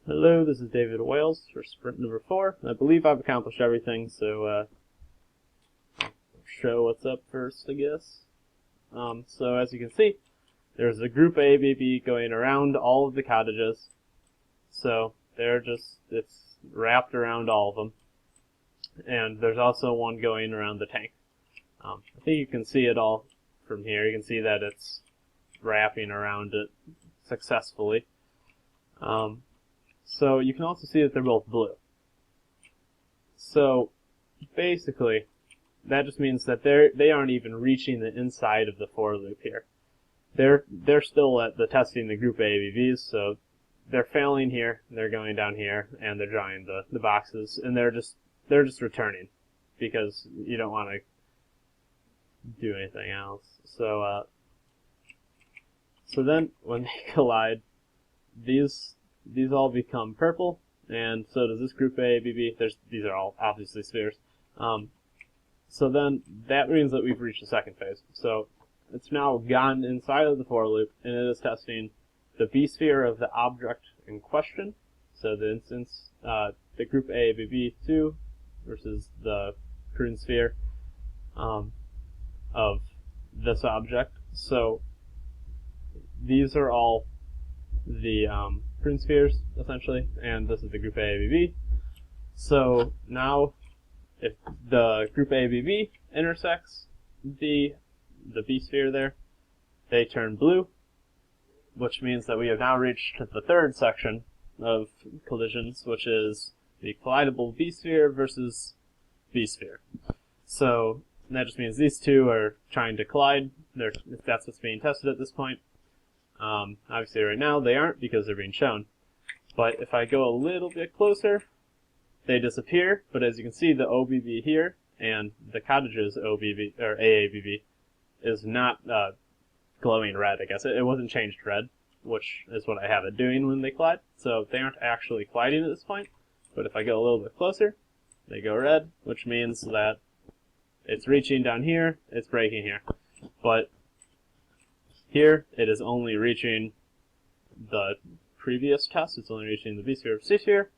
Hello, this is David Wales for sprint number 4. I believe I've accomplished everything, so I'll show what's up first, I guess. So as you can see, there's a group ABB going around all of the cottages. So it's wrapped around all of them. And there's also one going around the tank. I think you can see it all from here. You can see that it's wrapping around it successfully. So you can also see that they're both blue. So basically, that just means that they aren't even reaching the inside of the for loop here. They're still at the testing the group ABBs, so they're failing here, they're going down here, and they're drawing the boxes, and they're just returning because you don't want to do anything else. So then when they collide, these all become purple, and so does this group ABB. These are all obviously spheres. So then that means that we've reached the second phase. So it's now gone inside of the for loop, and it is testing the B sphere of the object in question. So the instance, the group ABB2 versus the prune sphere of this object. So these are all the prune spheres, essentially, and this is the group ABB. So now, if the group ABB intersects the B sphere there, they turn blue, which means that we have now reached the third section of collisions, which is the collidable B sphere versus B sphere. So that just means these two are trying to collide. That's what's being tested at this point. Obviously right now they aren't because they're being shown. But if I go a little bit closer, they disappear. But as you can see, the OBB here and the cottage's OBB or AABB is not glowing red. I guess it wasn't changed red, which is what I have it doing when they collide. So they aren't actually colliding at this point. But if I go a little bit closer, they go red, which means that it's reaching down here, it's breaking here. But here, it is only reaching the previous test. It's only reaching the B sphere of C sphere.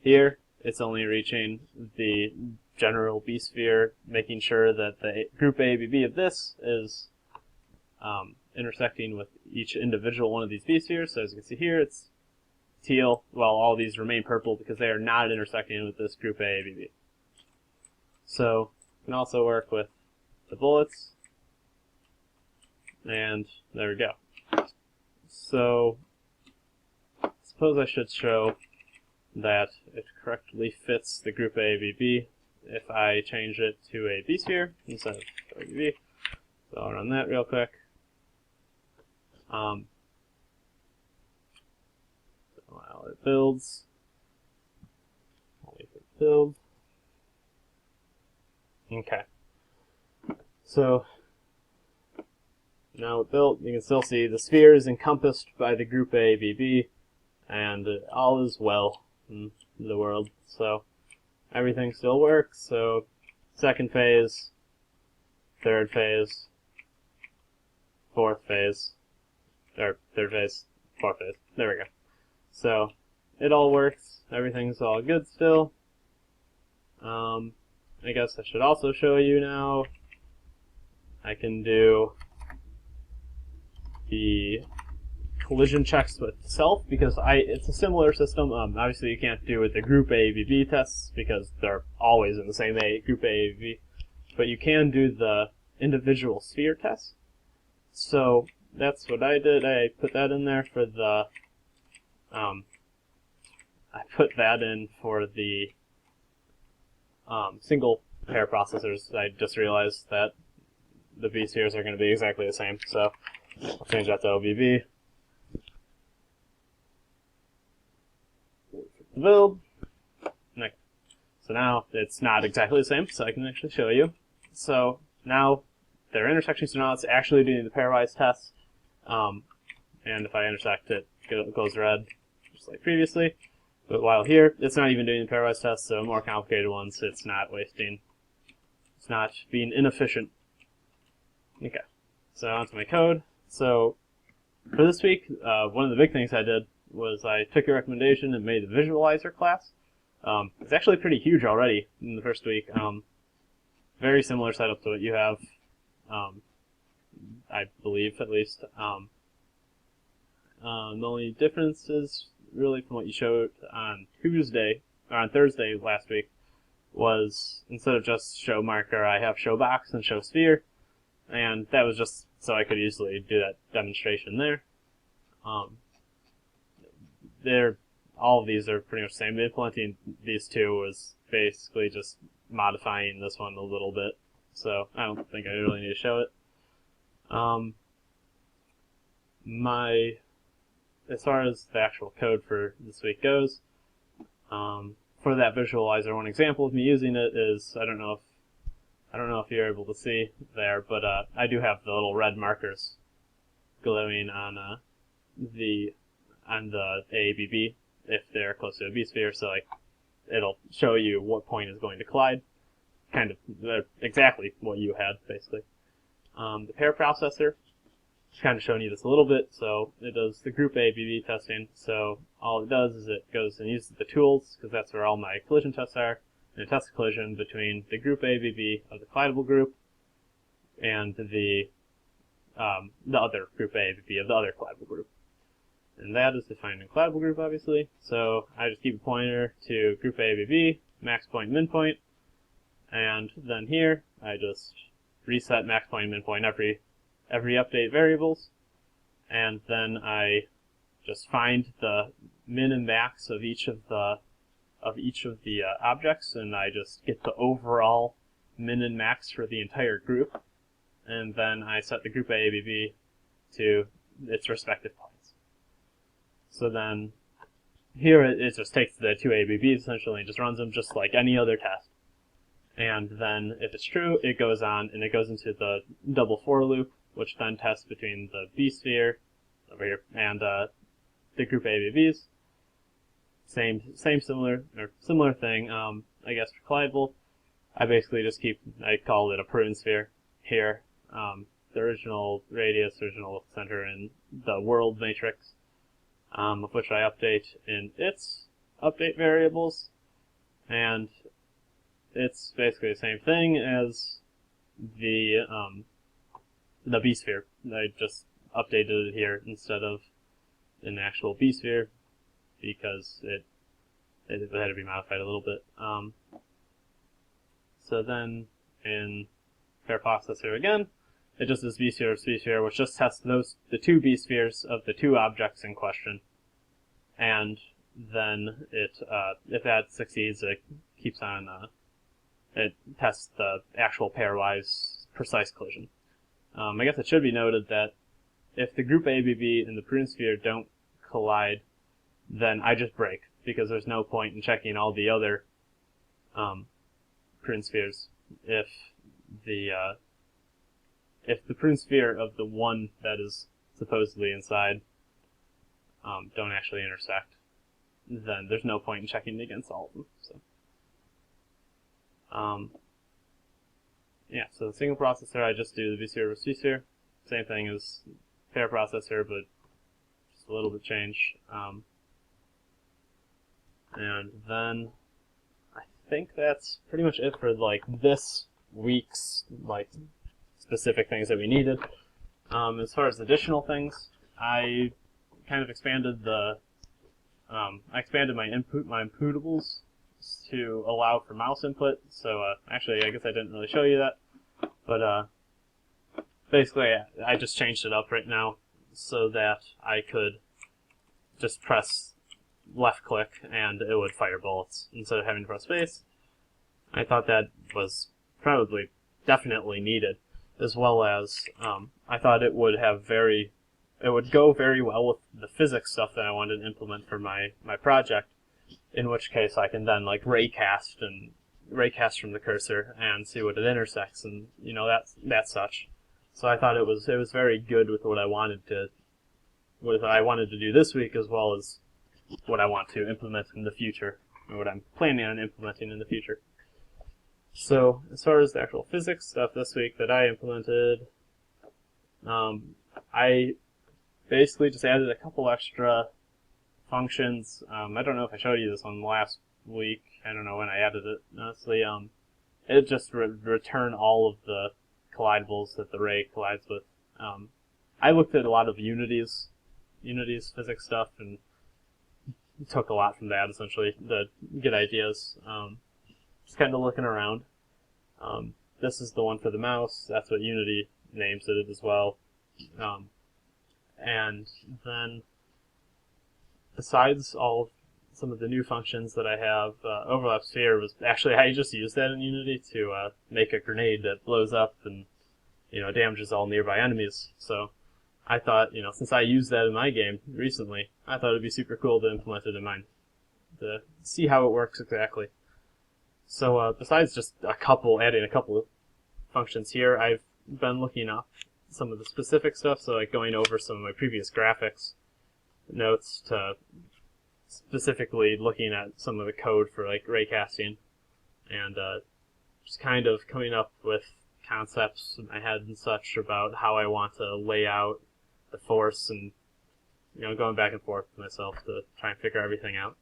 Here, it's only reaching the general B sphere, making sure that the group ABB of this is intersecting with each individual one of these B spheres. So as you can see here, it's teal, while all these remain purple because they are not intersecting with this group ABB. So you can also work with the bullets. And there we go. So, I suppose I should show that it correctly fits the group ABB if I change it to a B sphere instead of ABB. So I'll run that real quick. While it builds, I'll wait for it to build. Okay. So, now built, you can still see the sphere is encompassed by the group ABB, and all is well in the world. So everything still works. So second phase, third phase, fourth phase, or third phase, fourth phase. There we go. So it all works. Everything's all good still. I guess I should also show you now. I can do the collision checks with self because it's a similar system. Obviously you can't do it with the group ABB tests because they're always in the same group ABB, but you can do the individual sphere test. So that's what I did. I put that in there for the single pair processors. I just realized that the B spheres are going to be exactly the same, so I'll change that to OBB. Build. So now it's not exactly the same, so I can actually show you. So now they're intersecting, so now it's actually doing the pairwise test. And if I intersect it, it goes red, just like previously. But while here, it's not even doing the pairwise test, so more complicated ones, it's not being inefficient. Okay, so onto my code. So for this week, one of the big things I did was I took your recommendation and made the visualizer class. It's actually pretty huge already in the first week. Very similar setup to what you have, I believe, at least. The only difference is really from what you showed on Tuesday, or on Thursday last week, was instead of just show marker, I have show box and show sphere, and that was just so I could easily do that demonstration there. All of these are pretty much the same. Implementing these two was basically just modifying this one a little bit, so I don't think I really need to show it. As far as the actual code for this week goes, for that visualizer, one example of me using it is I don't know if you're able to see there, but I do have the little red markers glowing on the AABB if they're close to a B-sphere, so like it'll show you what point is going to collide. Kind of exactly what you had, basically. The pair processor, kind of showing you this a little bit. So it does the group AABB testing. So all it does is it goes and uses the tools, because that's where all my collision tests are, and it tests a collision between the group AABB of the collidable group and the other group AABB of the other collidable group. And that is defined in collidable group, obviously. So I just keep a pointer to group AABB, max point, min point, and then here I just reset max point and min point every update variables, and then I just find the min and max of each of the objects, and I just get the overall min and max for the entire group, and then I set the group AABB to its respective points. So then here it just takes the two AABBs essentially and just runs them just like any other test. And then if it's true, it goes on and it goes into the double for loop, which then tests between the B sphere over here and the group AABBs. Similar thing. I guess for collidable, I basically just I call it a prune sphere here. The original radius, original center, and the world matrix, of which I update in its update variables, and it's basically the same thing as the B-sphere. I just updated it here instead of in the actual B-sphere because it had to be modified a little bit. So then in pair processor again, it just is B-sphere, which just tests the two B-spheres of the two objects in question, and then if that succeeds, it keeps on. It tests the actual pairwise precise collision. I guess it should be noted that if the group AABB and the prune sphere don't collide, then I just break, because there's no point in checking all the other prune spheres if the prune sphere of the one that is supposedly inside don't actually intersect, then there's no point in checking against all of them. So. Yeah, so the single processor, I just do the B-sphere versus C-sphere. Same thing as pair processor, but just a little bit change. And then I think that's pretty much it for like this week's like specific things that we needed. As far as additional things, I kind of expanded I expanded my inputables to allow for mouse input. So actually, I guess I didn't really show you that, but basically I just changed it up right now so that I could just press left click and it would fire bullets instead of having to press space. I thought that was definitely needed, as well as I thought it would go very well with the physics stuff that I wanted to implement for my project. In which case I can then like raycast from the cursor and see what it intersects, and that's such. So I thought it was very good with what I wanted to do this week, as well as what I want to implement in the future, or what I'm planning on implementing in the future. So as far as the actual physics stuff this week that I implemented, I basically just added a couple extra functions. I don't know if I showed you this one last week. I don't know when I added it, honestly. It just return all of the collidables that the ray collides with. I looked at a lot of Unity's physics stuff and took a lot from that, essentially, to get ideas. Just kind of looking around. This is the one for the mouse. That's what Unity names it as well. And then, besides some of the new functions that I have, overlap sphere was actually, I just used that in Unity to make a grenade that blows up and damages all nearby enemies. So I thought, since I used that in my game recently, I thought it'd be super cool to implement it in mine, to see how it works exactly. So besides just adding a couple of functions here, I've been looking up some of the specific stuff, so like going over some of my previous graphics notes to specifically looking at some of the code for like raycasting, and just kind of coming up with concepts in my head and such about how I want to lay out the force, and going back and forth with myself to try and figure everything out.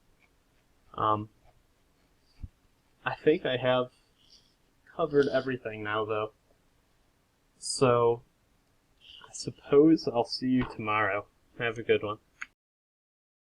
I think I have covered everything now, though. So I suppose I'll see you tomorrow. Have a good one.